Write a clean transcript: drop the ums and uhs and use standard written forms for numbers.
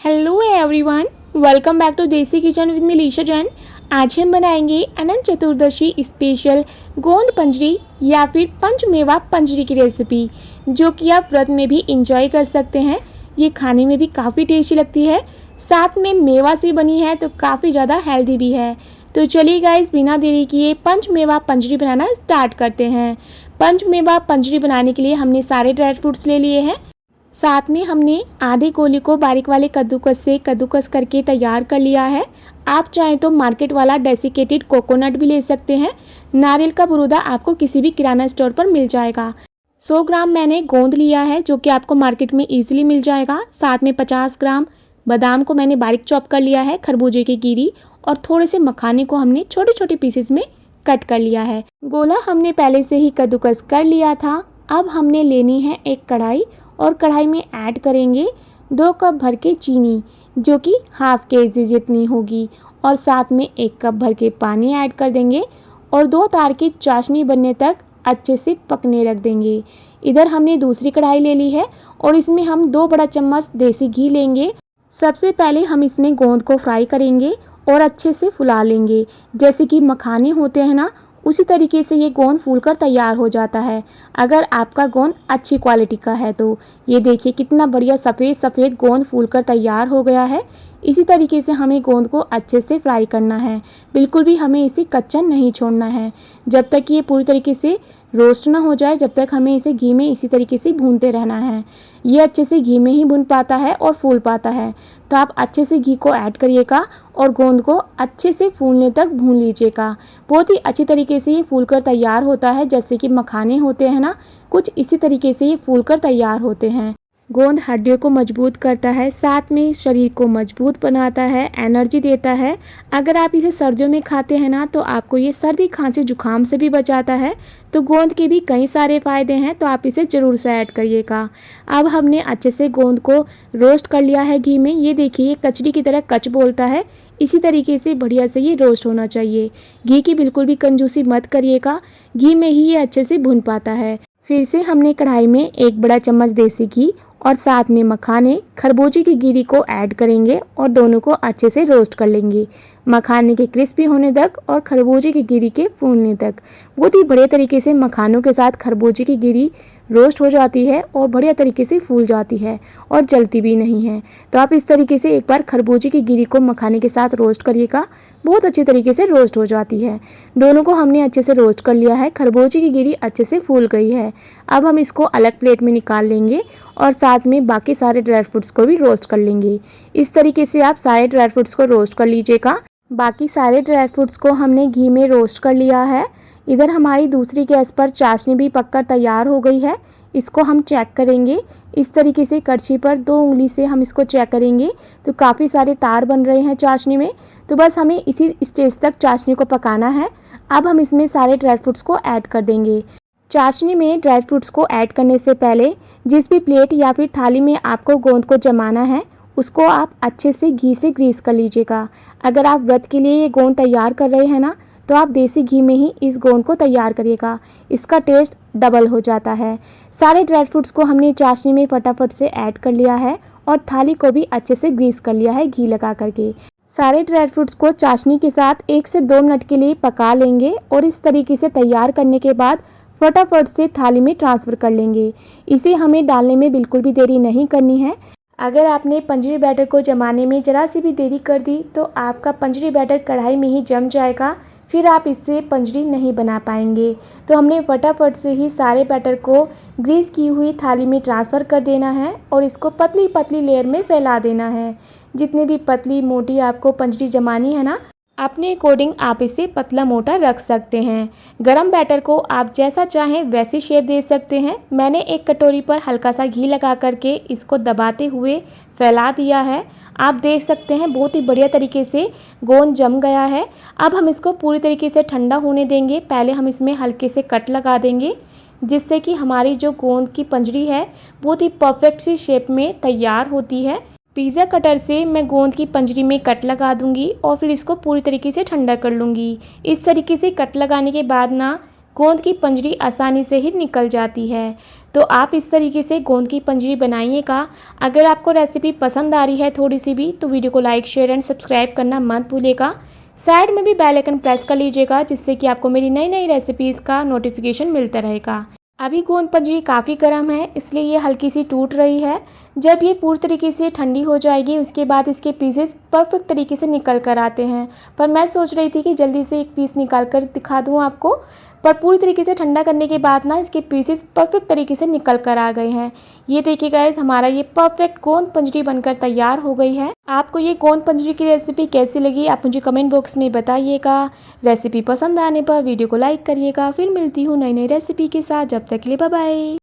Hello everyone, welcome back to desi kitchen with Milisha Jain. आज हम बनाएंगे अनंत चतुर्दशी स्पेशल गोंद पंजरी या फिर पंचमेवा पंजरी की रेसिपी, जो कि आप व्रत में भी इंजॉय कर सकते हैं। ये खाने में भी काफ़ी टेस्टी लगती है, साथ में मेवा से बनी है तो काफ़ी ज़्यादा हेल्दी भी है। तो चलिए गाइस, बिना देरी किए पंचमेवा पंजरी बनाना स्टार्ट करते हैं। पंचमेवा पंजरी बनाने के लिए हमने सारे ड्राई फ्रूट्स ले लिए हैं। साथ में हमने आधे कोली को बारीक वाले कद्दूकस से कद्दूकस करके तैयार कर लिया है। आप चाहें तो मार्केट वाला डेसिकेटेड कोकोनट भी ले सकते हैं। नारियल का बुरूदा आपको किसी भी किराना स्टोर पर मिल जाएगा। 100 ग्राम मैंने गोंद लिया है, जो कि आपको मार्केट में इजीली मिल जाएगा। साथ में 50 ग्राम बादाम को मैंने बारीक चॉप कर लिया है, खरबूजे की गिरी, और थोड़े से मखाने को हमने छोटे छोटे पीसेस में कट कर लिया है। गोला हमने पहले से ही कद्दूकस कर लिया था। अब हमने लेनी है एक कढ़ाई, और कढ़ाई में ऐड करेंगे 2 कप भर के चीनी, जो कि हाफ केजी जितनी होगी, और साथ में 1 कप भर के पानी ऐड कर देंगे और 2 तार की चाशनी बनने तक अच्छे से पकने रख देंगे। इधर हमने दूसरी कढ़ाई ले ली है और इसमें हम 2 बड़ा चम्मच देसी घी लेंगे। सबसे पहले हम इसमें गोंद को फ्राई करेंगे और अच्छे से फुला लेंगे। जैसे कि मखाने होते हैं ना, उसी तरीके से ये गोंद फूलकर तैयार हो जाता है, अगर आपका गोंद अच्छी क्वालिटी का है तो। ये देखिए कितना बढ़िया सफ़ेद सफ़ेद गोंद फूलकर तैयार हो गया है। इसी तरीके से हमें गोंद को अच्छे से फ्राई करना है, बिल्कुल भी हमें इसे कच्चा नहीं छोड़ना है। जब तक ये पूरी तरीके से रोस्ट ना हो जाए, जब तक हमें इसे घी में इसी तरीके से भूनते रहना है। ये अच्छे से घी में ही भुन पाता है और फूल पाता है। तो आप अच्छे से घी को ऐड करिएगा और गोंद को अच्छे से फूलने तक भून लीजिएगा। बहुत ही अच्छी तरीके से ये फूलकर तैयार होता है, जैसे कि मखाने होते हैं ना, कुछ इसी तरीके से ये फूलकर तैयार होते हैं। गोंद हड्डियों को मजबूत करता है, साथ में शरीर को मजबूत बनाता है, एनर्जी देता है। अगर आप इसे सर्दियों में खाते हैं ना, तो आपको ये सर्दी खांसी जुकाम से भी बचाता है। तो गोंद के भी कई सारे फ़ायदे हैं, तो आप इसे ज़रूर से ऐड करिएगा। अब हमने अच्छे से गोंद को रोस्ट कर लिया है घी में। ये देखिए, ये कचरी की तरह कच बोलता है। इसी तरीके से बढ़िया से ये रोस्ट होना चाहिए। घी की बिल्कुल भी कंजूसी मत करिएगा, घी में ही ये अच्छे से भुन पाता है। फिर से हमने कढ़ाई में 1 बड़ा चम्मच देसी घी और साथ में मखाने, खरबूजे की गिरी को ऐड करेंगे और दोनों को अच्छे से रोस्ट कर लेंगे, मखाने के क्रिस्पी होने तक और खरबूजे की गिरी के फूलने तक। बहुत ही बढ़िया तरीके से मखानों के साथ खरबूजे की गिरी रोस्ट हो जाती है और बढ़िया तरीके से फूल जाती है और जलती भी नहीं है। तो आप इस तरीके से एक बार खरबूजे की गिरी को मखाने के साथ रोस्ट करिएगा, बहुत अच्छी तरीके से रोस्ट हो जाती है। दोनों को हमने अच्छे से रोस्ट कर लिया है, खरबूजे की गिरी अच्छे से फूल गई है। अब हम इसको अलग प्लेट में निकाल लेंगे और साथ में बाकी सारे ड्राई फ्रूट्स को भी रोस्ट कर लेंगे। इस तरीके से आप सारे ड्राई फ्रूट्स को रोस्ट कर लीजिएगा। बाकी सारे ड्राई फ्रूट्स को हमने घी में रोस्ट कर लिया है। इधर हमारी दूसरी गैस पर चाशनी भी पककर तैयार हो गई है। इसको हम चेक करेंगे। इस तरीके से कड़छी पर 2 उंगली से हम इसको चेक करेंगे तो काफ़ी सारे तार बन रहे हैं चाशनी में। तो बस हमें इसी स्टेज तक चाशनी को पकाना है। अब हम इसमें सारे ड्राई फ्रूट्स को ऐड कर देंगे। चाशनी में ड्राई फ्रूट्स को ऐड करने से पहले जिस भी प्लेट या फिर थाली में आपको गोंद को जमाना है, उसको आप अच्छे से घी से ग्रीस कर लीजिएगा। अगर आप व्रत के लिए ये गोंद तैयार कर रहे हैं ना, तो आप देसी घी में ही इस गोंद को तैयार करिएगा, इसका टेस्ट डबल हो जाता है। सारे ड्राई फ्रूट्स को हमने चाशनी में फटाफट से ऐड कर लिया है और थाली को भी अच्छे से ग्रीस कर लिया है घी लगा करके। सारे ड्राई फ्रूट्स को चाशनी के साथ 1 से 2 मिनट के लिए पका लेंगे और इस तरीके से तैयार करने के बाद फटाफट से थाली में ट्रांसफ़र कर लेंगे। इसे हमें डालने में बिल्कुल भी देरी नहीं करनी है। अगर आपने पंजरी बैटर को जमाने में ज़रा सी भी देरी कर दी, तो आपका पंजरी बैटर कढ़ाई में ही जम जाएगा, फिर आप इससे पंजरी नहीं बना पाएंगे। तो हमने फटाफट से ही सारे बैटर को ग्रीस की हुई थाली में ट्रांसफ़र कर देना है और इसको पतली पतली लेयर में फैला देना है। जितनी भी पतली मोटी आपको पंजरी जमानी है ना, अपने अकॉर्डिंग आप इसे पतला मोटा रख सकते हैं। गरम बैटर को आप जैसा चाहें वैसी शेप दे सकते हैं। मैंने एक कटोरी पर हल्का सा घी लगा करके इसको दबाते हुए फैला दिया है। आप देख सकते हैं बहुत ही बढ़िया तरीके से गोंद जम गया है। अब हम इसको पूरी तरीके से ठंडा होने देंगे। पहले हम इसमें हल्के से कट लगा देंगे, जिससे कि हमारी जो गोंद की पंजरी है बहुत ही परफेक्ट सी शेप में तैयार होती है। पिज़्ज़ा कटर से मैं गोंद की पंजरी में कट लगा दूंगी और फिर इसको पूरी तरीके से ठंडा कर लूँगी। इस तरीके से कट लगाने के बाद ना गोंद की पंजरी आसानी से ही निकल जाती है। तो आप इस तरीके से गोंद की पंजरी बनाइएगा। अगर आपको रेसिपी पसंद आ रही है थोड़ी सी भी, तो वीडियो को लाइक शेयर एंड सब्सक्राइब करना मत भूलिएगा। साइड में भी बेल आइकन प्रेस कर लीजिएगा, जिससे कि आपको मेरी नई नई रेसिपीज़ का नोटिफिकेशन मिलता रहेगा। अभी गोंद पंजरी काफ़ी गर्म है, इसलिए ये हल्की सी टूट रही है। जब ये पूरी तरीके से ठंडी हो जाएगी, उसके बाद इसके पीसेस परफेक्ट तरीके से निकल कर आते हैं। पर मैं सोच रही थी कि जल्दी से एक पीस निकाल कर दिखा दूँ आपको, पर पूरी तरीके से ठंडा करने के बाद ना इसके पीसेस परफेक्ट तरीके से निकल कर आ गए हैं। ये देखिए गाइस, हमारा ये परफेक्ट गोंद पंजरी बनकर तैयार हो गई है। आपको ये गोंद पंजरी की रेसिपी कैसी लगी, आप मुझे कमेंट बॉक्स में बताइएगा। रेसिपी पसंद आने पर वीडियो को लाइक करिएगा। फिर मिलती हूँ नई नई रेसिपी के साथ, जब तक के लिए बाय बाय।